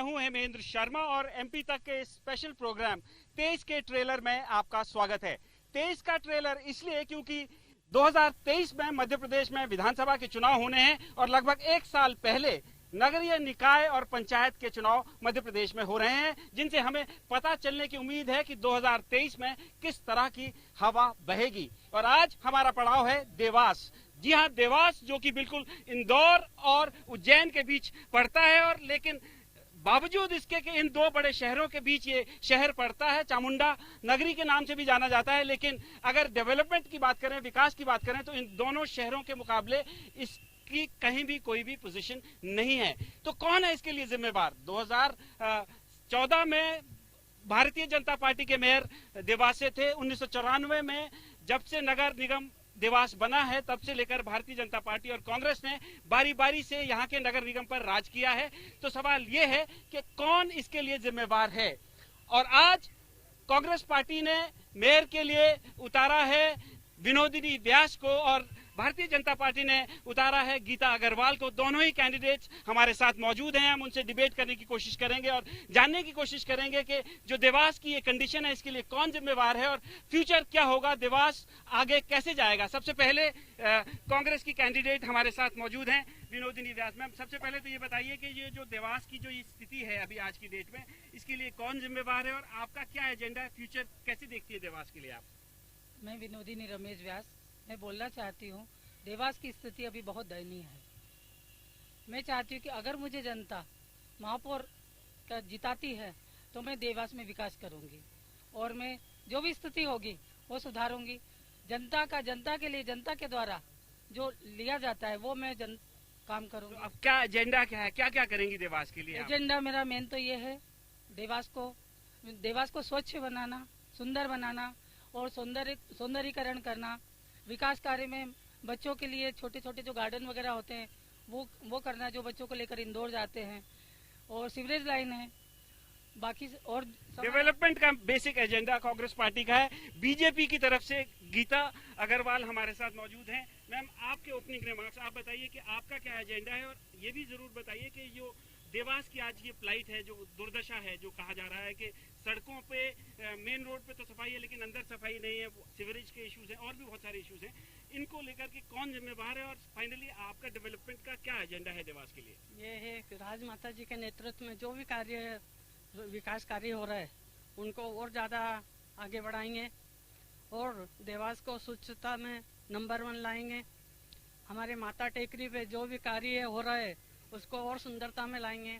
हूं हेमेंद्र शर्मा और एमपी तक के स्पेशल प्रोग्राम 23 के ट्रेलर में आपका स्वागत है। 23 का ट्रेलर इसलिए क्योंकि 2023 में मध्य प्रदेश में विधानसभा के चुनाव होने हैं और लगभग एक साल पहले नगरीय निकाय और पंचायत के चुनाव मध्य प्रदेश में हो रहे हैं, जिनसे हमें पता चलने की उम्मीद है कि 2023 में किस तरह की हवा बहेगी। और आज हमारा पड़ाव है देवास। जी हाँ, देवास जो कि बिल्कुल इंदौर और उज्जैन के बीच पड़ता है, और लेकिन बावजूद इसके कि इन दो बड़े शहरों के बीच ये शहर पड़ता है, चामुंडा नगरी के नाम से भी जाना जाता है, लेकिन अगर डेवलपमेंट की बात करें, विकास की बात करें, तो इन दोनों शहरों के मुकाबले इसकी कहीं भी कोई भी पोजीशन नहीं है। तो कौन है इसके लिए जिम्मेवार? 2014 में भारतीय जनता पार्टी के मेयर देवास से थे। 1994 में जब से नगर निगम देवास बना है, तब से लेकर भारतीय जनता पार्टी और कांग्रेस ने बारी बारी से यहाँ के नगर निगम पर राज किया है। तो सवाल ये है कि कौन इसके लिए जिम्मेवार है। और आज कांग्रेस पार्टी ने मेयर के लिए उतारा है विनोदिनी व्यास को और भारतीय जनता पार्टी ने उतारा है गीता अग्रवाल को। दोनों ही कैंडिडेट्स हमारे साथ मौजूद हैं। हम उनसे डिबेट करने की कोशिश करेंगे और जानने की कोशिश करेंगे कि जो देवास की ये कंडीशन है, इसके लिए कौन जिम्मेवार है और फ्यूचर क्या होगा, देवास आगे कैसे जाएगा। सबसे पहले कांग्रेस की कैंडिडेट हमारे साथ मौजूद हैं, विनोदिनी व्यास। मैम, सबसे पहले तो ये बताइए कि ये जो देवास की जो स्थिति है अभी आज की डेट में, इसके लिए कौन जिम्मेवार है और आपका क्या एजेंडा है, फ्यूचर कैसे देखती है देवास के लिए आप? मैं विनोदिनी रमेश व्यास। मैं बोलना चाहती हूँ, देवास की स्थिति अभी बहुत दयनीय है। मैं चाहती हूँ कि अगर मुझे जनता महापौर का जिताती है तो मैं देवास में विकास करूँगी और मैं जो भी स्थिति होगी वो सुधारूंगी। जनता के लिए, जनता के द्वारा जो लिया जाता है वो मैं काम करूँगी। तो अब क्या एजेंडा क्या है, क्या क्या करेंगी देवास के लिए? एजेंडा मेरा मेन तो ये है, देवास को स्वच्छ बनाना, सुंदर बनाना और सौंदर्यीकरण करना। विकास कार्य में बच्चों के लिए छोटे छोटे जो गार्डन वगैरह होते हैं वो करना, जो बच्चों को लेकर इंदौर जाते हैं, और सीवरेज लाइन है। बाकी और डेवलपमेंट का बेसिक एजेंडा कांग्रेस पार्टी का है। बीजेपी की तरफ से गीता अग्रवाल हमारे साथ मौजूद हैं। मैम, आपके ओपनिंग रिमार्क्स, आप बताइए कि आपका क्या एजेंडा है और ये भी जरूर बताइए कि जो देवास की आज ये प्लाइट है, जो दुर्दशा है, जो कहा जा रहा है कि सड़कों पे, मेन रोड पे तो सफाई है लेकिन अंदर सफाई नहीं है, सीवरेज के इश्यूज हैं और भी बहुत सारे इश्यूज हैं, इनको लेकर के कौन जिम्मेवार है और फाइनली आपका डेवलपमेंट का क्या एजेंडा है देवास के लिए? ये है कि राजमाता जी के नेतृत्व में जो भी विकास कार्य हो रहा है उनको और ज्यादा आगे बढ़ाएंगे और देवास को स्वच्छता में नंबर 1 लाएंगे। हमारे माता टेकरी पे जो भी कार्य हो रहा है उसको और सुंदरता में लाएंगे।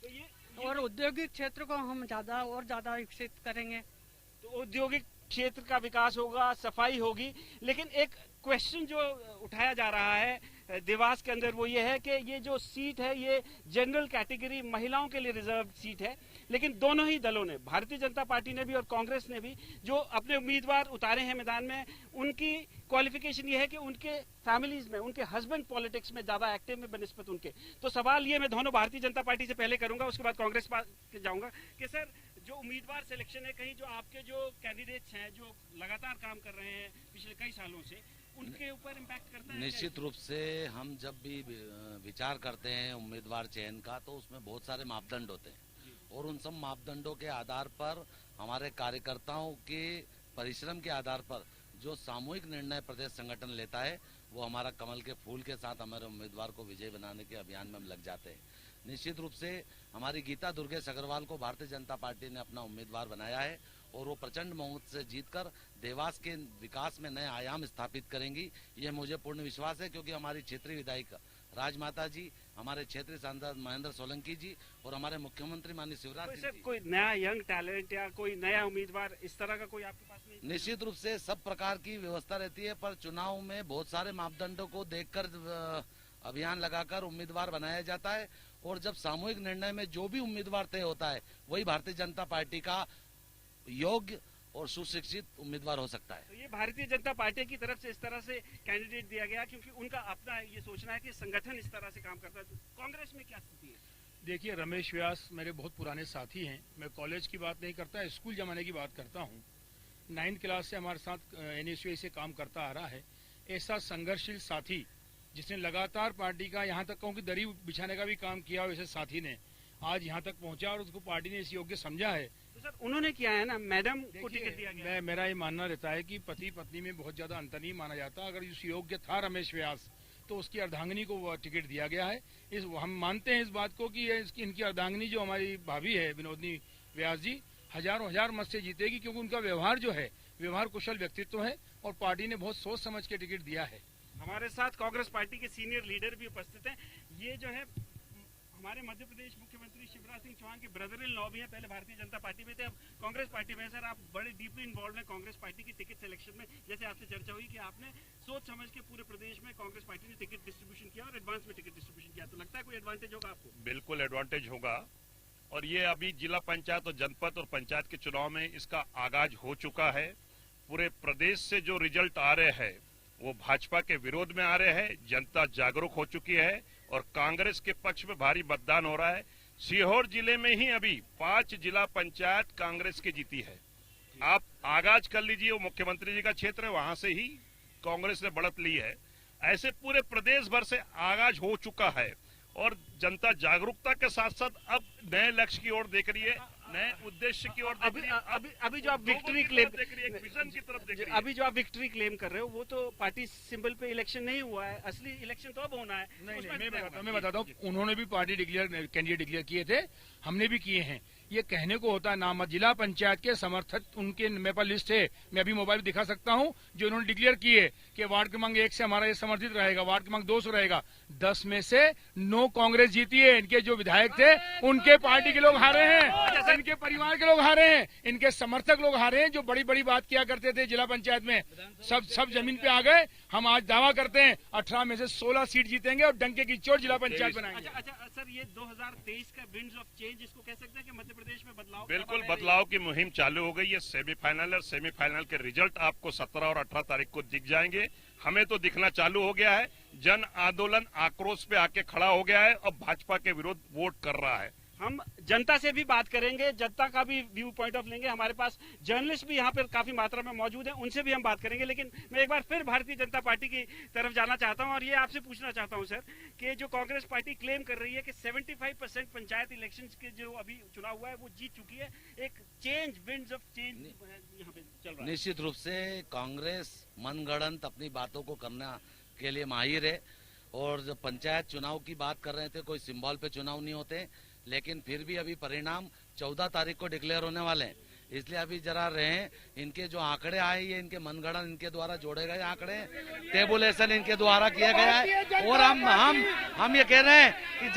तो ये और औद्योगिक क्षेत्र को हम ज्यादा विकसित करेंगे। तो औद्योगिक क्षेत्र का विकास होगा, सफाई होगी, लेकिन एक क्वेश्चन जो उठाया जा रहा है देवास के अंदर वो ये है कि ये जो सीट है ये जनरल कैटेगरी महिलाओं के लिए रिजर्व सीट है, लेकिन दोनों ही दलों ने, भारतीय जनता पार्टी ने भी और कांग्रेस ने भी, जो अपने उम्मीदवार उतारे हैं मैदान में, उनकी क्वालिफिकेशन ये है कि उनके फैमिलीज में, उनके हस्बैंड पॉलिटिक्स में ज्यादा एक्टिव में बनिस्बत उनके। तो सवाल ये मैं दोनों भारतीय जनता पार्टी से पहले करूंगा, उसके बाद कांग्रेस पे जाऊंगा कि सर जो उम्मीदवार सिलेक्शन है, कहीं जो आपके जो कैंडिडेट्स हैं जो लगातार काम कर रहे हैं पिछले कई सालों से, उनके ऊपर इम्पैक्ट करता है? निश्चित रूप से हम जब भी विचार करते हैं उम्मीदवार चयन का, तो उसमें बहुत सारे मापदंड होते हैं और उन सब मापदंडों के आधार पर हमारे कार्यकर्ताओं के परिश्रम के आधार पर जो सामूहिक निर्णय प्रदेश संगठन लेता है वो हमारा कमल के फूल के साथ हमारे उम्मीदवार को विजयी बनाने के अभियान में हम लग जाते हैं। निश्चित रूप से हमारी गीता दुर्गेश अग्रवाल को भारतीय जनता पार्टी ने अपना उम्मीदवार बनाया है और वो प्रचंड बहुमत से जीतकर देवास के विकास में नए आयाम स्थापित करेंगी, ये मुझे पूर्ण विश्वास है। क्योंकि हमारी क्षेत्रीय विधायिका राजमाता जी, हमारे क्षेत्रीय सांसद महेंद्र सोलंकी जी और हमारे मुख्यमंत्री माननीय शिवराज सिंह जी। कोई नया यंग टैलेंट या कोई नया उम्मीदवार इस तरह का कोई आपके पास नहीं? निश्चित रूप से सब प्रकार की व्यवस्था रहती है, पर चुनाव में बहुत सारे मापदंडों को देखकर अभियान लगाकर उम्मीदवार बनाया जाता है और जब सामूहिक निर्णय में जो भी उम्मीदवार तय होता है वही भारतीय जनता पार्टी का योग्य और सुशिक्षित उम्मीदवार हो सकता है। तो ये भारतीय जनता पार्टी की तरफ से इस तरह से कैंडिडेट दिया गया क्योंकि उनका अपना ये सोचना है कि संगठन इस तरह से काम करता है। तो कांग्रेस में क्या स्थिति है? देखिए, रमेश व्यास मेरे बहुत पुराने साथी हैं। मैं कॉलेज की बात नहीं करता, स्कूल जमाने की बात करता हूँ। 9th क्लास से हमारे साथ NSU से काम करता आ रहा है। ऐसा संघर्षशील साथी जिसने लगातार पार्टी का, यहाँ तक कहूँ कि दरी बिछाने का भी काम किया, वैसे साथी ने आज यहाँ तक पहुंचा और उसको पार्टी ने इस योग्य समझा है। तो सर उन्होंने किया है ना, मैडम को टिकट दिया गया। मेरा ये मानना रहता है कि पति पत्नी में बहुत ज्यादा अंतर नहीं माना जाता। अगर इस योग्य था रमेश व्यास तो उसकी अर्धांगिनी को वो टिकट दिया गया है। हम मानते हैं इस बात को कि इनकी अर्धांगिनी जो हमारी भाभी है विनोदनी व्यास जी हजारों हजार मत से जीतेगी, क्योंकि उनका व्यवहार जो है व्यवहार कुशल व्यक्तित्व है और पार्टी ने बहुत सोच समझ के टिकट दिया है। हमारे साथ कांग्रेस पार्टी के सीनियर लीडर भी उपस्थित हैं। ये जो है हमारे मध्य प्रदेश मुख्यमंत्री शिवराज सिंह चौहान के ब्रदर इन लॉ भी हैं, पहले भारतीय जनता पार्टी में थे, अब कांग्रेस पार्टी में। सर आप बड़े डीपली इन्वॉल्व हैं कांग्रेस पार्टी की टिकट सिलेक्शन में। जैसे आपसे चर्चा हुई कि आपने सोच समझ के पूरे प्रदेश में कांग्रेस पार्टी ने टिकट डिस्ट्रीब्यूशन किया और एडवांस में टिकट डिस्ट्रीब्यूशन किया, तो लगता है कोई एडवांटेज होगा आपको? बिल्कुल एडवांटेज होगा। और ये अभी जिला पंचायत और जनपद और पंचायत के चुनाव में इसका आगाज हो चुका है। पूरे प्रदेश से जो रिजल्ट आ रहे हैं वो भाजपा के विरोध में आ रहे हैं। जनता जागरूक हो चुकी है और कांग्रेस के पक्ष में भारी मतदान हो रहा है। सीहोर जिले में ही अभी 5 जिला पंचायत कांग्रेस की जीती है। आप आगाज कर लीजिए, वो मुख्यमंत्री जी का क्षेत्र है, वहां से ही कांग्रेस ने बढ़त ली है। ऐसे पूरे प्रदेश भर से आगाज हो चुका है और जनता जागरूकता के साथ साथ अब नए लक्ष्य की ओर देख रही है, नए उद्देश्य की ओर देख रही है। अभी जो आप विक्ट्री क्लेम देख रही है, एक विजन की तरफ देख रही है। अभी जो आप विक्ट्री क्लेम कर रहे हो वो तो पार्टी सिंबल पे इलेक्शन नहीं हुआ है, असली इलेक्शन तो अब होना है। नहीं, मैं बताता हूँ, उन्होंने भी पार्टी कैंडिडेट डिक्लेयर किए थे, हमने भी किए हैं। ये कहने को होता है नाम, जिला पंचायत के समर्थक उनके मेरे पास लिस्ट है, मैं अभी मोबाइल दिखा सकता हूँ, जो उन्होंने डिक्लेयर किए कि वार्ड क्रमांक 1 से हमारा ये समर्थित रहेगा, वार्ड क्रमांक 2 से रहेगा। 10 में से 9 कांग्रेस जीती है। इनके जो विधायक थे उनके पार्टी के लोग हारे हैं, इनके परिवार के लोग हारे हैं, इनके समर्थक लोग हारे हैं। जो बड़ी बड़ी बात किया करते थे जिला पंचायत में, सब जमीन पे आ गए। हम आज दावा करते हैं 18 में से 16 सीट जीतेंगे और डंके की चोट जिला पंचायत बनाएंगे। अच्छा सर, ये 2023 का विंड्स ऑफ चेंज इसको कह सकते हैं कि मध्य प्रदेश में बदलाव? बिल्कुल बदलाव की मुहिम चालू हो गई है। सेमीफाइनल और सेमीफाइनल के रिजल्ट आपको 17 और 18 तारीख को दिख जाएंगे। हमें तो दिखना चालू हो गया है। जन आंदोलन आक्रोश पे आके खड़ा हो गया है और भाजपा के विरुद्ध वोट कर रहा है। हम जनता से भी बात करेंगे, जनता का भी व्यू पॉइंट ऑफ लेंगे। हमारे पास जर्नलिस्ट भी यहाँ पर काफी मात्रा में मौजूद हैं, उनसे भी हम बात करेंगे। लेकिन मैं एक बार फिर भारतीय जनता पार्टी की तरफ जाना चाहता हूँ और ये आपसे पूछना चाहता हूँ सर कि जो कांग्रेस पार्टी क्लेम कर रही है कि 75% पंचायत इलेक्शन के जो अभी चुनाव हुआ है वो जीत चुकी है, एक चेंज, विंड्स ऑफ चेंज यहाँ पे चल रहा है। निश्चित रूप से कांग्रेस मनगढ़ंत अपनी बातों को करने के लिए माहिर है। और जब पंचायत चुनाव की बात कर रहे थे, कोई सिंबल पे चुनाव नहीं होते, लेकिन फिर भी अभी परिणाम 14 तारीख को डिक्लेयर होने वाले हैं। इसलिए अभी जरा रहे, इनके जो आंकड़े आए ये इनके मनगढ़ंत, इनके द्वारा जोड़े गए आंकड़े, टेबुलेशन इनके द्वारा किया गया है। और हम ये कह रहे हैं कि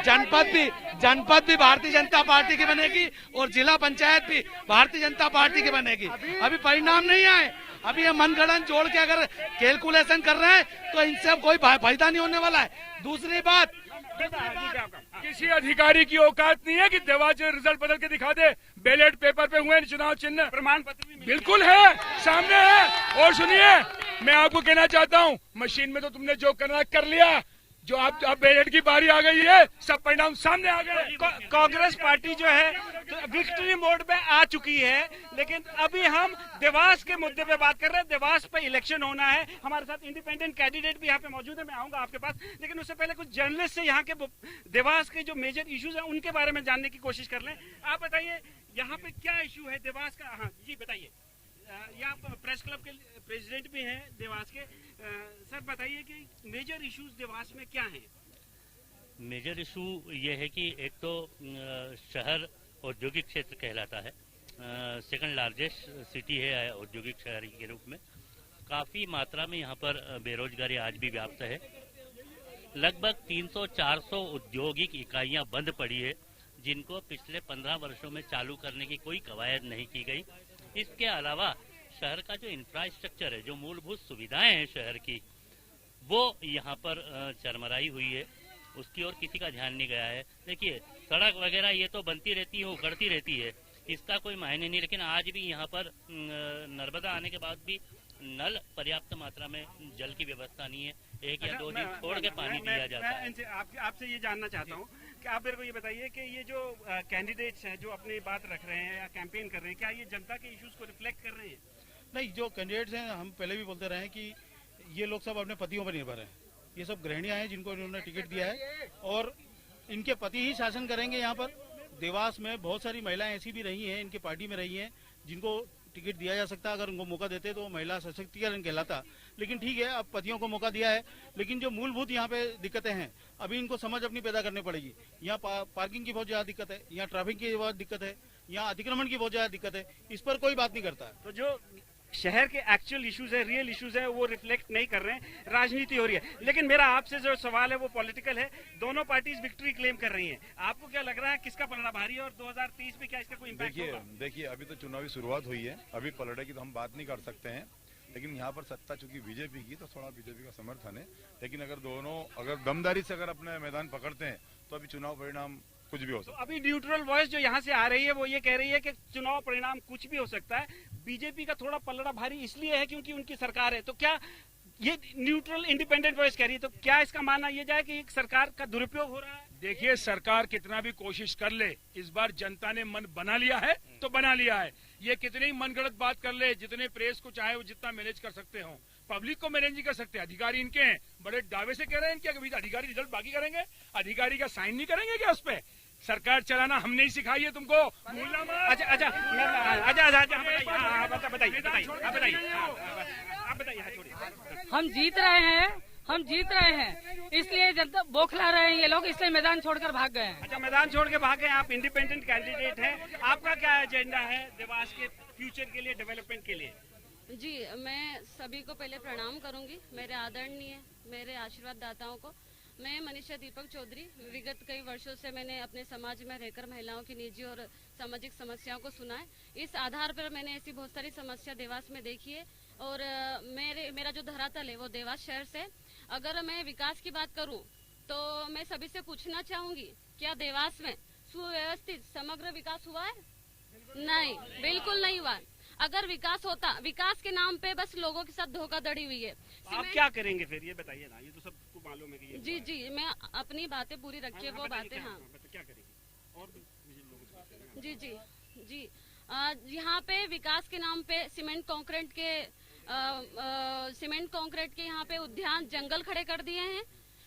जनपद भी भारतीय जनता पार्टी की बनेगी और जिला पंचायत भी भारतीय जनता पार्टी की बनेगी। अभी परिणाम नहीं आए, अभी ये मनगढ़ंत जोड़ के अगर कैलकुलेशन कर रहे हैं तो इनसे कोई फायदा नहीं होने वाला है। दूसरी बात, किसी अधिकारी की औकात नहीं है कि देवास रिजल्ट बदल के दिखा दे। बैलेट पेपर पे हुए चुनाव चिन्ह, प्रमाण पत्र भी बिल्कुल है, सामने है। और सुनिए, मैं आपको कहना चाहता हूँ, मशीन में तो तुमने जो करना कर लिया, जो अब बैलेट की बारी आ गई है, सब परिणाम सामने आ गए। कांग्रेस पार्टी जो है तो विक्ट्री मोड में आ चुकी है। लेकिन अभी हम देवास के मुद्दे पे बात कर रहे हैं। देवास पे इलेक्शन होना है। हमारे साथ इंडिपेंडेंट कैंडिडेट भी यहाँ पे मौजूद है, मैं आऊंगा आपके पास। लेकिन उससे पहले कुछ जर्नलिस्ट से यहाँ के देवास के जो मेजर इश्यूज हैं उनके बारे में जानने की कोशिश कर लें। आप बताइए यहाँ पे क्या इश्यू है देवास का? हाँ जी बताइए। ये आप प्रेस क्लब के प्रेसिडेंट भी हैं देवास के। सर बताइए कि मेजर इश्यूज देवास में क्या हैं? मेजर इशू ये है कि एक तो शहर औद्योगिक क्षेत्र कहलाता है, सेकंड लार्जेस्ट सिटी है औद्योगिक शहर के रूप में। काफ़ी मात्रा में यहाँ पर बेरोजगारी आज भी व्याप्त है। लगभग 300-400 औद्योगिक इकाइयाँ बंद पड़ी है, जिनको पिछले 15 वर्षों में चालू करने की कोई कवायद नहीं की गई। इसके अलावा शहर का जो इंफ्रास्ट्रक्चर है, जो मूलभूत सुविधाएं हैं शहर की, वो यहाँ पर चरमराई हुई है, उसकी ओर किसी का ध्यान नहीं गया है। देखिए सड़क वगैरह ये तो बनती रहती है, उखड़ती रहती है, इसका कोई मायने नहीं। लेकिन आज भी यहाँ पर नर्मदा आने के बाद भी नल पर्याप्त मात्रा में जल की व्यवस्था नहीं है। 1 या 2 दिन छोड़ के पानी दिया जाता है। आपसे ये जानना चाहता हूँ कि आप मेरे को ये बताइए कि ये जो कैंडिडेट्स हैं जो अपनी बात रख रहे हैं या कैंपेन कर रहे हैं, क्या ये जनता के इश्यूज को रिफ्लेक्ट कर रहे हैं? नहीं, जो कैंडिडेट्स हैं, हम पहले भी बोलते रहे हैं कि ये लोग सब अपने पतियों पर निर्भर हैं। ये सब गृहिणियां हैं जिनको इन्होंने टिकट दिया है और इनके पति ही शासन करेंगे यहाँ पर। देवास में बहुत सारी महिलाएं ऐसी भी रही हैं, इनके पार्टी में रही हैं, जिनको टिकट दिया जा सकता, अगर उनको मौका देते तो महिला सशक्तिकरण कहलाता। लेकिन ठीक है, अब पतियों को मौका दिया है, लेकिन जो मूलभूत यहाँ पे दिक्कतें हैं अभी इनको समझ अपनी पैदा करनी पड़ेगी। यहाँ पार्किंग की बहुत ज्यादा दिक्कत है, यहाँ ट्रैफिक की बहुत दिक्कत है, यहाँ अतिक्रमण की बहुत ज्यादा दिक्कत है। इस पर कोई बात नहीं करता है। तो जो शहर के एक्चुअल इश्यूज है, रियल इश्यूज है, वो रिफ्लेक्ट नहीं कर रहे हैं, राजनीति हो रही है। लेकिन मेरा आपसे जो सवाल है वो पॉलिटिकल है। दोनों पार्टीज विक्ट्री क्लेम कर रही हैं, आपको क्या लग रहा है किसका पलड़ा भारी है और 2023 में क्या इसका कोई इम्पैक्ट होगा? देखिए अभी तो चुनावी शुरुआत हुई है, अभी पलड़े की तो हम बात नहीं कर सकते हैं, लेकिन यहाँ पर सत्ता चूंकि बीजेपी की तो थोड़ा बीजेपी का समर्थन है। लेकिन अगर दमदारी से अगर अपने मैदान पकड़ते हैं तो अभी चुनाव परिणाम कुछ भी हो सकता है। अभी न्यूट्रल वॉइस जो यहाँ से आ रही है वो ये कह रही है कि चुनाव परिणाम कुछ भी हो सकता है। बीजेपी का थोड़ा पलड़ा भारी इसलिए है क्योंकि उनकी सरकार है। तो क्या ये न्यूट्रल इंडिपेंडेंट वॉइस कह रही है, तो क्या इसका मानना ये जाए कि सरकार का दुरुपयोग हो रहा है? देखिए, सरकार कितना भी कोशिश कर ले, इस बार जनता ने मन बना लिया है तो बना लिया है। ये कितनी मनगढ़ंत बात कर ले, जितने प्रेस को चाहे वो जितना मैनेज कर सकते हो, पब्लिक को मैनेज नहीं कर सकते। अधिकारी इनके हैं, बड़े दावे से कह रहे हैं कि अधिकारी रिजल्ट बाकी करेंगे, अधिकारी का साइन नहीं करेंगे क्या उस पर? सरकार चलाना हमने ही सिखाई है तुमको, भूलना मत। अच्छा बताइए। हम जीत रहे हैं, इसलिए जनता बौखला रहे हैं ये लोग, इसलिए मैदान छोड़कर भाग गए हैं। अच्छा, मैदान छोड़ के भाग गए। आप इंडिपेंडेंट कैंडिडेट हैं, आपका क्या एजेंडा है देवास के फ्यूचर के लिए, डेवलपमेंट के लिए? जी, मैं सभी को पहले प्रणाम करूंगी, मेरे आदरणीय, मेरे आशीर्वाद दाताओं को। मैं मनीषा दीपक चौधरी, विगत कई वर्षों से मैंने अपने समाज में रहकर महिलाओं की निजी और सामाजिक समस्याओं को सुना है। इस आधार पर मैंने ऐसी बहुत सारी समस्या देवास में देखी है और मेरा जो धरातल है वो देवास शहर से। अगर मैं विकास की बात करूं तो मैं सभी से पूछना चाहूंगी, क्या देवास में सुव्यवस्थित समग्र विकास हुआ है? नहीं, बिल्कुल नहीं हुआ। अगर विकास होता, विकास के नाम पे बस लोगों के साथ धोखाधड़ी हुई है। आप क्या करेंगे फिर, ये बताइए ना, ये तो सबको मालूम है कि ये जी, मैं अपनी बातें पूरी रखिए, वो बातें। हाँ, क्या करेंगे और जी, यहाँ पे विकास के नाम पे सीमेंट कंक्रीट के यहाँ पे उद्यान, जंगल खड़े कर दिए हैं।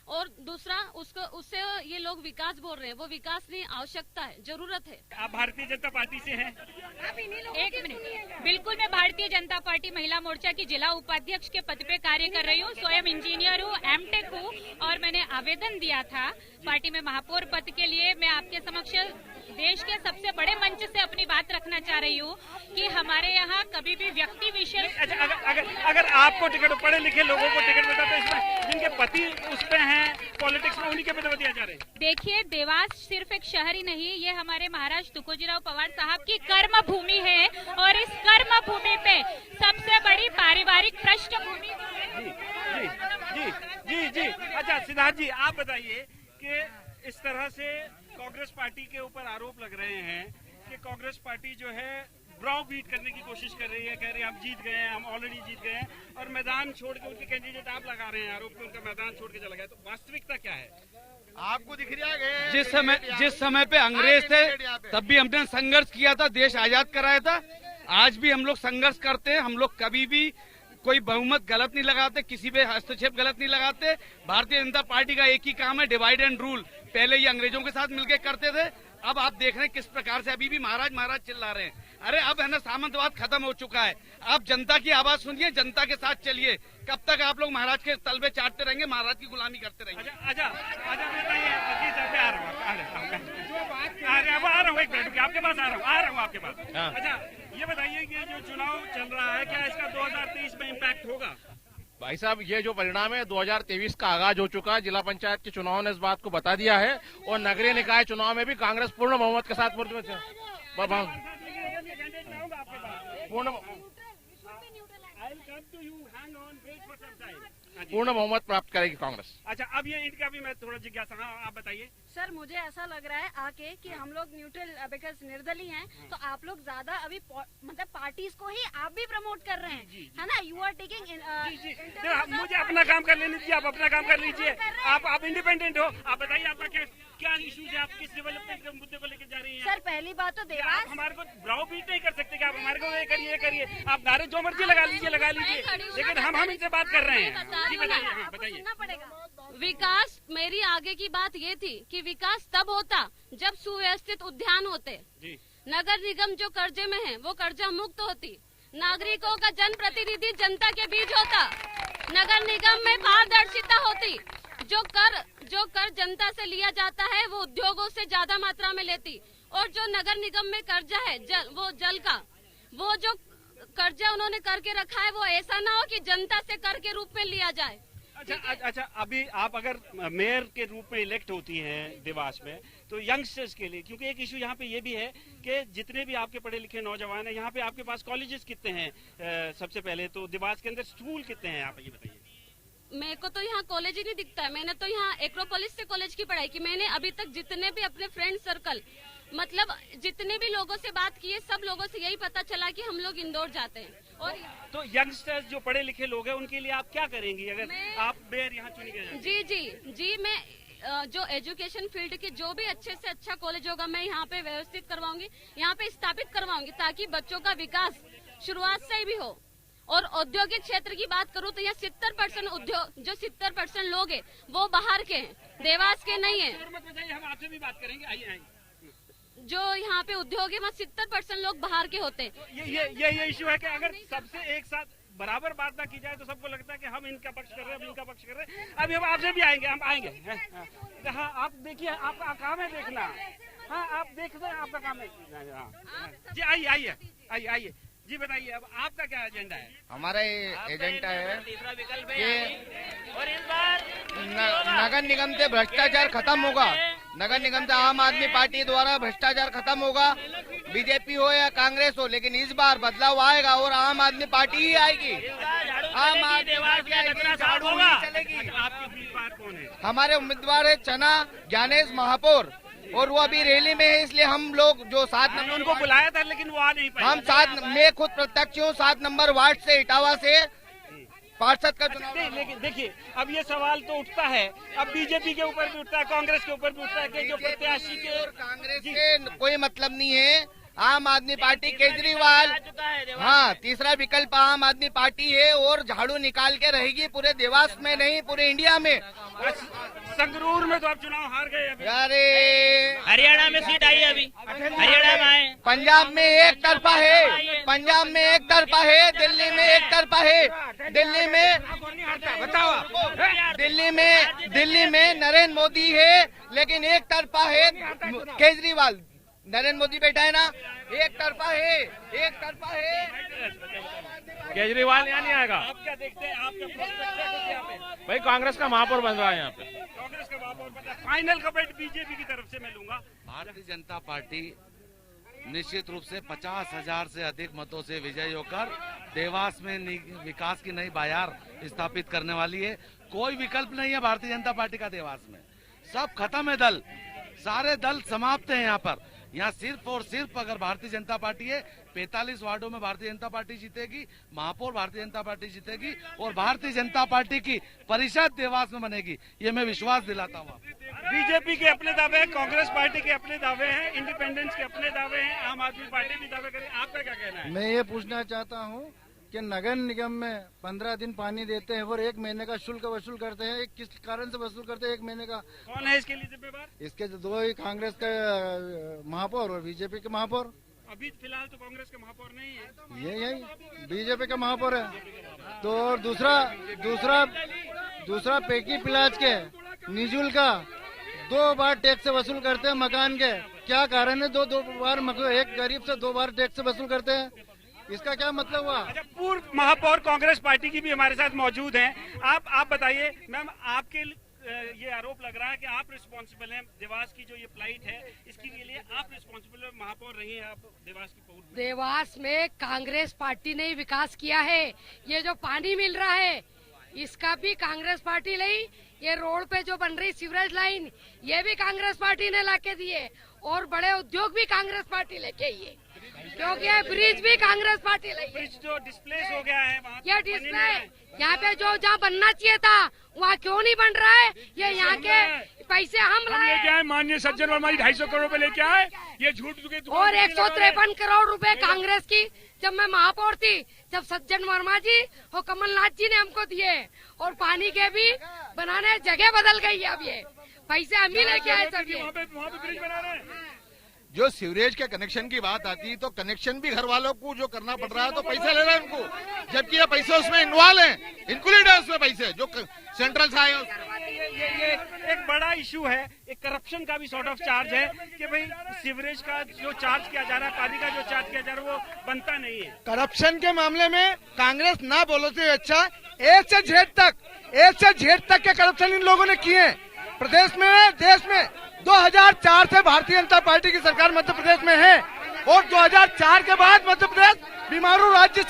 और दूसरा उससे ये लोग विकास बोल रहे हैं, वो विकास नहीं, आवश्यकता है, जरूरत है। आप भारतीय जनता पार्टी से हैं? एक मिनट, बिल्कुल मैं भारतीय जनता पार्टी महिला मोर्चा की जिला उपाध्यक्ष के पद पे कार्य कर रही हूँ। स्वयं इंजीनियर हूँ, एमटेक हूँ और मैंने आवेदन दिया था पार्टी में महापौर पद के लिए। मैं आपके समक्ष देश के सबसे बड़े मंच से अपनी बात रखना चाह रही हूँ कि हमारे यहाँ कभी भी व्यक्ति विशेष। अगर आपको टिकट, पढ़े लिखे लोगों को टिकट मिलता तो इसमें जिनके पति उस पे हैं पॉलिटिक्स में, उन्हीं के पे दिया जा रहे हैं। देखिए, देवास सिर्फ एक शहर ही नहीं, ये हमारे महाराज तुकोजीराव पवार साहब की कर्म भूमि है और इस कर्म भूमि पे सबसे बड़ी पारिवारिक पृष्ठभूमि। जी। अच्छा सिद्धार्थ जी, आप बताइए कि इस तरह से कांग्रेस पार्टी के ऊपर आरोप लग रहे हैं कि कांग्रेस पार्टी जो है ब्राउ बीट करने की कोशिश कर रही है, कह रही है हम जीत गए हैं, हम ऑलरेडी जीत गए हैं, और मैदान छोड़ के उनके कैंडिडेट आप लगा रहे हैं आरोप कि उनका मैदान छोड़ के चला गया। तो वास्तविकता क्या है आपको दिख रहा है? जिस समय पे अंग्रेज थे तब भी हमने संघर्ष किया था, देश आजाद कराया था। आज भी हम लोग संघर्ष करते हैं। हम लोग कभी भी कोई बहुमत गलत नहीं लगाते, किसी पे हस्तक्षेप गलत नहीं लगाते। भारतीय जनता पार्टी का एक ही काम है, डिवाइड एंड रूल। पहले ये अंग्रेजों के साथ मिलकर करते थे, अब आप देख रहे हैं किस प्रकार से अभी भी महाराज चिल्ला रहे हैं। अरे अब है ना, सामंतवाद खत्म हो चुका है। आप जनता की आवाज सुनिए, जनता के साथ चलिए। कब तक आप लोग महाराज के तलबे चाटते रहेंगे, महाराज की गुलामी करते रहेंगे? आपके पास आ रहा हूँ आपके पास। अच्छा, ये बताइए कि जो चुनाव चल रहा है, क्या इसका 2023 में इम्पैक्ट होगा? भाई साहब, ये जो परिणाम है 2023 का आगाज हो चुका है। जिला पंचायत के चुनाव ने इस बात को बता दिया है और नगरीय निकाय चुनाव में भी कांग्रेस पूर्ण बहुमत के साथ पूर्ण बहुमत प्राप्त करेगी कांग्रेस। अच्छा, अब ये इनका भी मैं थोड़ा जिज्ञासा। हाँ, आप बताइए। सर, मुझे ऐसा लग रहा है आके कि हम लोग न्यूट्रल बिकॉज निर्दलीय हैं, तो आप लोग ज्यादा अभी मतलब पार्टीज को ही आप भी प्रमोट कर रहे हैं, है ना? You are taking. मुझे अपना काम कर लेने दीजिए, आप अपना काम कर लीजिए। आप इंडिपेंडेंट हो, आप बताइए आपका क्या इश्यूज है, आप किस डेवलपमेंट के मुद्दे को लेकर जा रही हैं? सर, पहली बात तो देवास, हमारे को ब्राउ बीट नहीं कर सकते कि आप हमारे को ये करिए। आप नारे जो मर्जी लगा लीजिए, लेकिन हम इनसे बात कर रहे हैं। जी बताइए। सुनना पड़ेगा। विकास, मेरी आगे की बात ये थी कि विकास तब होता जब सुव्यवस्थित उद्यान होते, नगर निगम जो कर्जे में है वो कर्जा मुक्त होती, नागरिकों का जनप्रतिनिधि जनता के बीच होता, नगर निगम में पारदर्शिता होती, जो कर जनता से लिया जाता है वो उद्योगों से ज्यादा मात्रा में लेती, और जो नगर निगम में कर्जा है जल का, वो जो कर्जा उन्होंने करके रखा है वो ऐसा ना हो कि जनता से कर के रूप में लिया जाए। अच्छा, अभी आप अगर मेयर के रूप में इलेक्ट होती हैं देवास में, तो यंगस्टर्स के लिए, क्योंकि एक इशू यहाँ पे ये भी है कि जितने भी आपके पढ़े लिखे नौजवान हैं, यहाँ पे आपके पास कॉलेजेस कितने हैं? सबसे पहले तो देवास के अंदर स्कूल कितने हैं, आप ये बताइए। मेरे को तो यहाँ कॉलेज ही नहीं दिखता है। मैंने तो यहाँ एक्रोपोलिस से कॉलेज की पढ़ाई की। मैंने अभी तक जितने भी अपने फ्रेंड सर्कल, मतलब जितने भी लोगों से बात की है, सब लोगों से यही पता चला कि हम लोग इंदौर जाते हैं। और तो यंगस्टर्स जो पढ़े लिखे लोग हैं उनके लिए आप क्या करेंगी अगर आप मेयर यहाँ चुनी गए? जी, मैं जो एजुकेशन फील्ड के जो भी अच्छे से अच्छा कॉलेज होगा मैं यहाँ पे व्यवस्थित करवाऊंगी, यहाँ पे स्थापित करवाऊंगी, ताकि बच्चों का विकास शुरुआत से ही भी हो। और औद्योगिक क्षेत्र की बात करूँ तो यहाँ 70% उद्योग, जो 70% लोग हैं वो बाहर के हैं, देवास के नहीं है। हम आपसे भी बात करेंगे, आइए। जो यहाँ पे उद्योग है वहाँ 70% लोग बाहर के होते हैं। ये इशू है कि अगर सबसे एक साथ बराबर बात ना की जाए तो सबको लगता है कि हम इनका पक्ष कर रहे हैं, हम इनका पक्ष कर रहे हैं। अभी हम आपसे भी आएंगे, हम आएंगे। हाँ, आप देखिए, आपका काम है देखना। हाँ, आप देख रहे हैं, आपका काम है। जी आइए जी, बताइए अब आपका क्या एजेंडा है? हमारा एजेंडा है कि और इस बार नगर निगम से भ्रष्टाचार खत्म होगा। नगर निगम से आम आदमी पार्टी द्वारा भ्रष्टाचार खत्म होगा, बीजेपी हो या कांग्रेस हो, लेकिन इस बार बदलाव आएगा और आम आदमी पार्टी ही आएगी। आम आदमी चलेगी। आपके उम्मीदवार कौन है? हमारे उम्मीदवार है चना ज्ञानेश महापौर, और वो अभी रैली में है, इसलिए हम लोग जो 7 नंबर उनको बुलाया था लेकिन वो आ नहीं पाए। मैं खुद प्रत्यक्ष हूँ 7 नंबर वार्ड से, इटावा से पार्षद का चुनाव। लेकिन देखिए, अब ये सवाल तो उठता है, अब बीजेपी के ऊपर भी उठता है, कांग्रेस के ऊपर भी उठता है कि जो प्रत्याशी के और कांग्रेस से कोई मतलब नहीं है। आम आदमी पार्टी केजरीवाल, हाँ, तीसरा विकल्प आम आदमी पार्टी है और झाड़ू निकाल के रहेगी पूरे देवास में नहीं, पूरे इंडिया में। संगरूर में तो आप चुनाव हार गए अभी। अरे हरियाणा में सीट आई है अभी, हरियाणा में आए। पंजाब में एक तरफा है, पंजाब में एक तरफा है, दिल्ली में एक तरफा है, दिल्ली में नरेंद्र मोदी है, लेकिन एक तरफा है केजरीवाल। नरेंद्र मोदी बैठा है ना, एक तरफा है। केजरीवाल यहाँ नहीं आएगा। आप क्या देखते हैं? आपका प्रोस्पेक्ट है यहाँ पे? भाई कांग्रेस का महापौर बन रहा है यहाँ पे। कांग्रेस का महापौर बन रहा है। फाइनल कमेंट बीजेपी की तरफ से मैं लूंगा। भारतीय जनता पार्टी निश्चित रूप से 50,000 से अधिक मतों से विजयी होकर देवास में विकास की नई बाजार स्थापित करने वाली है। कोई विकल्प नहीं है भारतीय जनता पार्टी का देवास में, सब खत्म है दल, सारे दल समाप्त है यहाँ पर। यहाँ सिर्फ और सिर्फ अगर भारतीय जनता पार्टी है, 45 वार्डों में भारतीय जनता पार्टी जीतेगी, महापौर भारतीय जनता पार्टी जीतेगी और भारतीय जनता पार्टी की परिषद देवास में बनेगी, ये मैं विश्वास दिलाता हूँ। बीजेपी के अपने दावे हैं, कांग्रेस पार्टी के अपने दावे हैं, इंडिपेंडेंस के अपने दावे हैं, आम आदमी पार्टी भी दावे करे। आपका क्या कहना है? मैं ये पूछना चाहता हूँ कि नगर निगम में 15 दिन पानी देते हैं और 1 महीने का शुल्क वसूल करते हैं, किस कारण से वसूल करते हैं 1 महीने का? कौन है इसके लिए जिम्मेदार? इसके 2 ही, कांग्रेस के महापौर और बीजेपी के महापौर। अभी फिलहाल तो कांग्रेस के महापौर नहीं है, यही बीजेपी का महापौर है। तो और दूसरा पेकी पिलाज के निजुल का 2 बार टैक्स वसूल करते हैं मकान के। क्या कारण है? 2 बार एक गरीब से 2 बार टैक्स वसूल करते हैं, इसका क्या मतलब हुआ? अच्छा, पूर्व महापौर कांग्रेस पार्टी की भी हमारे साथ मौजूद हैं। आप बताइए मैम, आपके ये आरोप लग रहा है कि आप रिस्पॉन्सिबल हैं, देवास की जो ये फ्लाइट है इसके लिए आप रिस्पॉन्सिबल है, महापौर रही हैं आप देवास की पूर्व। देवास में कांग्रेस पार्टी ने विकास किया है। ये जो पानी मिल रहा है इसका भी कांग्रेस पार्टी लाई, ये रोड पे जो बन रही सीवरेज लाइन ये भी कांग्रेस पार्टी ने लाके दिए, और बड़े उद्योग भी कांग्रेस पार्टी लेके आई है। क्योंकि ये ब्रिज भी कांग्रेस पार्टी लाई है। ब्रिज जो डिस्प्लेस हो गया है वहाँ ये डिस्प्ले यहाँ पे जो जहाँ बनना चाहिए था वहाँ क्यों नहीं बन रहा है? ये यहाँ के पैसे हम लाए लेके आए, माननीय सज्जन वर्मा जी 250 करोड़ रुपए लेके आए, ये झूठ और 153 करोड़ रुपए कांग्रेस की जब मैं महापौर थी, जब सज्जन वर्मा जी और कमलनाथ जी ने हमको दिए, और पानी के भी बनाने जगह बदल गई है। अब ये पैसे हम ही लेके आए सब। ये वहाँ पे ब्रिज बना रहे हैं। जो सीवरेज के कनेक्शन की बात आती है तो कनेक्शन भी घर वालों को जो करना पड़ रहा है तो पैसा ले रहे हैं उनको, जबकि ये पैसे उसमें इन्वॉल्व हैं, इंक्लूड है उसमें पैसे जो सेंट्रल से आए। ये एक बड़ा इशू है, एक करप्शन का भी सॉर्ट ऑफ चार्ज है कि भाई सीवरेज का जो चार्ज किया जा रहा है, पानी का जो चार्ज किया जा रहा है वो बनता नहीं है। करप्शन के मामले में कांग्रेस ना बोलो तो अच्छा, ए से जेड तक के करप्शन इन लोगों ने किए हैं प्रदेश में, देश में। 2004 से भारतीय जनता पार्टी की सरकार मध्य प्रदेश में है, और 2004 के बाद मध्य प्रदेश बीमारू राज्य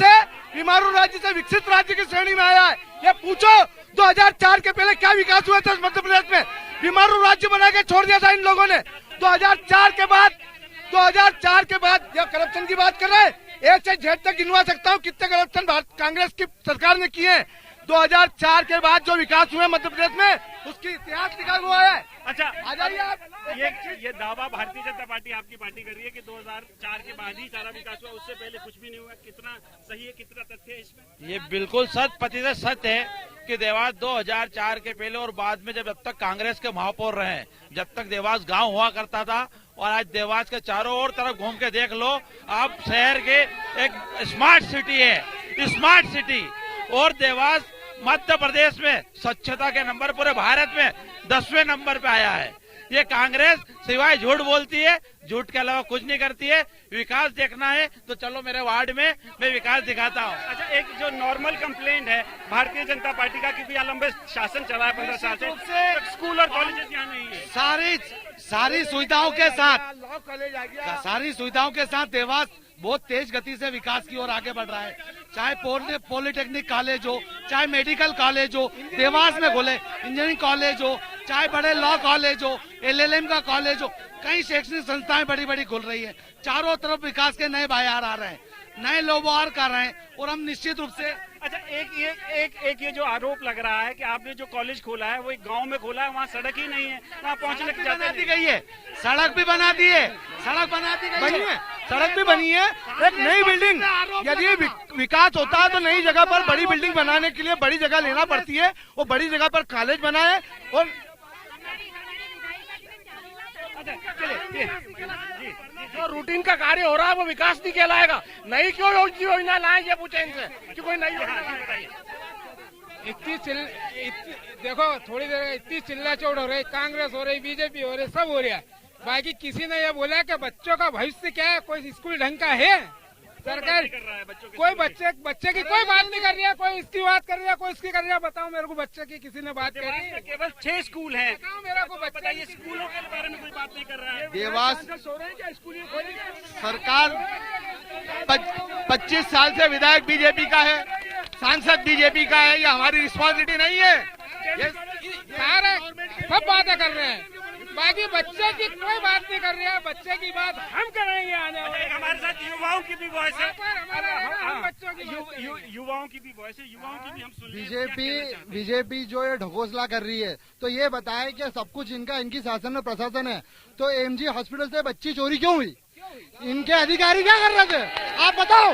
से विकसित राज्य की श्रेणी में आया है। ये पूछो 2004 के पहले क्या विकास हुआ था मध्य प्रदेश में? बीमारू राज्य बना के छोड़ दिया था इन लोगों ने। 2004 के बाद जब करप्शन की बात कर रहे हैं, ए से जेड तक गिनवा सकता हूँ कितने करप्शन कांग्रेस की सरकार ने किए हैं। 2004 के बाद जो विकास हुआ मध्य प्रदेश में उसकी इतिहास लिखा हुआ है। अच्छा, आ जाइए आप। ये दावा भारतीय जनता पार्टी आपकी पार्टी कर रही है कि 2004 के बाद ही सारा विकास हुआ, उससे पहले कुछ भी नहीं हुआ। कितना सही है, कितना तथ्य है इसमें? ये बिल्कुल 100% सत्य है कि देवास 2004 के पहले और बाद में जब तक कांग्रेस के महापौर रहे, जब तक देवास गांव हुआ करता था, और आज देवास के चारों ओर तरफ घूम के देख लो, आप शहर के एक स्मार्ट सिटी है, स्मार्ट सिटी। और देवास मध्य प्रदेश में स्वच्छता के नंबर पूरे भारत में 10वें नंबर पे आया है। ये कांग्रेस सिवाय झूठ बोलती है, झूठ के अलावा कुछ नहीं करती है। विकास देखना है तो चलो मेरे वार्ड में, मैं विकास दिखाता हूँ। अच्छा, एक जो नॉर्मल कंप्लेंट है भारतीय जनता पार्टी का, क्योंकि लंबे शासन चला है 15 साल से, स्कूल और कॉलेजेस यहाँ नहीं है। सारी सुविधाओं के साथ देवास बहुत तेज गति से विकास की ओर आगे बढ़ रहा है। चाहे पॉलिटेक्निक कॉलेज हो, चाहे मेडिकल कॉलेज हो, देवास में खुले इंजीनियरिंग कॉलेज हो, चाहे बड़े लॉ कॉलेज हो, LLM का कॉलेज हो, कई शैक्षणिक संस्थाएं बड़ी बड़ी खुल रही है। चारों तरफ विकास के नए बाजार आ रहे हैं, नए लोग और कर रहे हैं, और हम निश्चित रूप से। अच्छा, एक ये जो आरोप लग रहा है कि आपने जो कॉलेज खोला है वो एक गांव में खोला है, वहाँ सड़क ही नहीं है, वहाँ पहुँचने की बना दी गई है, सड़क भी बना दी है, सड़क भी बनी है, एक नई बिल्डिंग। यदि विकास होता है तो नई जगह पर बड़ी बिल्डिंग बनाने के लिए बड़ी जगह लेना पड़ती है, वो बड़ी जगह पर कॉलेज बनाए। और जो रूटीन का कार्य हो रहा है वो विकास नहीं कहलाएगा। नई क्यों योजना लाए, ये पूछे इनसे कि कोई नई देखो थोड़ी देर इतनी चिल्ला चोट हो रही, कांग्रेस हो रही, बीजेपी हो रही, सब हो रहा है। बाकी किसी ने ये बोला कि बच्चों का भविष्य क्या है, कोई स्कूल ढंग का है? सरकार कोई बच्चे की कोई बात नहीं कर रही है, कोई इसकी बात कर रही है, कोई इसकी कर रही है। बताओ मेरे को बच्चे की किसी ने बात करी? केवल 6 स्कूल हैं। बताओ मेरे को बताइए, स्कूलों के बारे में कोई बात नहीं कर रहा है। देवास सरकार 25 साल से विधायक बीजेपी का है, सांसद बीजेपी का है, ये हमारी रिस्पॉन्सिबिलिटी नहीं है। सारे सब बातें कर रहे हैं, बाकी बच्चे की कोई बात नहीं कर रही है। बच्चे की बात हम करेंगे आने वाले। हमारे साथ युवाओं की भी वॉइस है, बच्चों की युवाओं की भी वॉइस है, युवाओं की भी हम सुन। बीजेपी जो ये ढकोसला कर रही है, तो ये बताए कि सब कुछ इनकी शासन में प्रशासन है, तो एमजी हॉस्पिटल से बच्ची चोरी क्यों हुई? इनके अधिकारी क्या कर रहे थे, आप बताओ।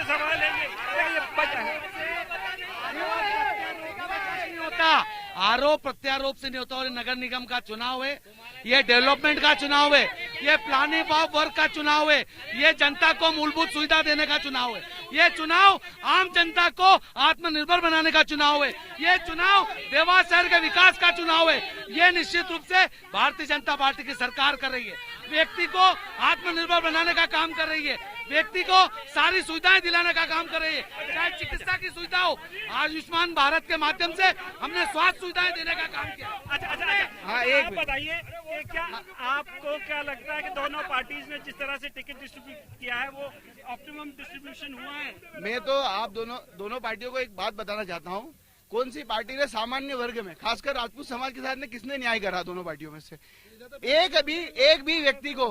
सवाल है आरोप प्रत्यारोप से नहीं होता। और नगर निगम का चुनाव है, ये डेवलपमेंट का चुनाव है, ये प्लानिंग ऑफ वर्क का चुनाव है, ये जनता को मूलभूत सुविधा देने का चुनाव है, ये चुनाव आम जनता को आत्मनिर्भर बनाने का चुनाव है, ये चुनाव देवास शहर के विकास का चुनाव है। ये निश्चित रूप से भारतीय जनता पार्टी की सरकार कर रही है, व्यक्ति को आत्मनिर्भर बनाने का काम कर रही है, व्यक्ति को सारी सुविधाएं दिलाने का काम कर रही है, चाहे चिकित्सा की सुविधा हो। आयुष्मान भारत के माध्यम से हमने स्वास्थ्य सुविधाएं देने का काम किया। हाँ, एक बताइए, क्या आपको क्या लगता है कि दोनों पार्टीज ने जिस तरह से टिकट डिस्ट्रीब्यूट किया है वो ऑप्टिमम डिस्ट्रीब्यूशन हुआ है? मैं तो आप दोनों पार्टियों को एक बात बताना चाहता हूँ। कौन सी पार्टी ने सामान्य वर्ग में, खासकर राजपूत समाज के साथ में किसने न्याय करा? दोनों पार्टियों में से एक भी व्यक्ति को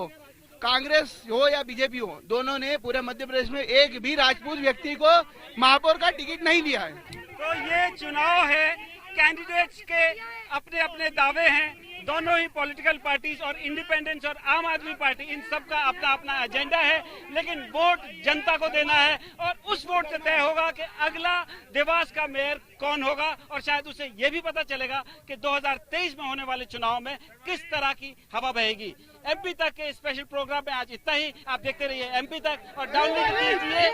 कांग्रेस हो या बीजेपी हो, दोनों ने पूरे मध्य प्रदेश में एक भी राजपूत व्यक्ति को महापौर का टिकट नहीं दिया है। तो ये चुनाव है, कैंडिडेट्स के अपने अपने दावे हैं, दोनों ही पॉलिटिकल पार्टीज और इंडिपेंडेंस और आम आदमी पार्टी, इन सब का अपना अपना एजेंडा है, लेकिन वोट जनता को देना है और उस वोट से तय होगा कि अगला देवास का मेयर कौन होगा और शायद उसे ये भी पता चलेगा कि 2023 में होने वाले चुनाव में किस तरह की हवा बहेगी। एमपी तक के स्पेशल प्रोग्राम में आज इतना ही। आप देखते रहिए एमपी तक और डाउनलोड कीजिए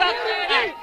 तक।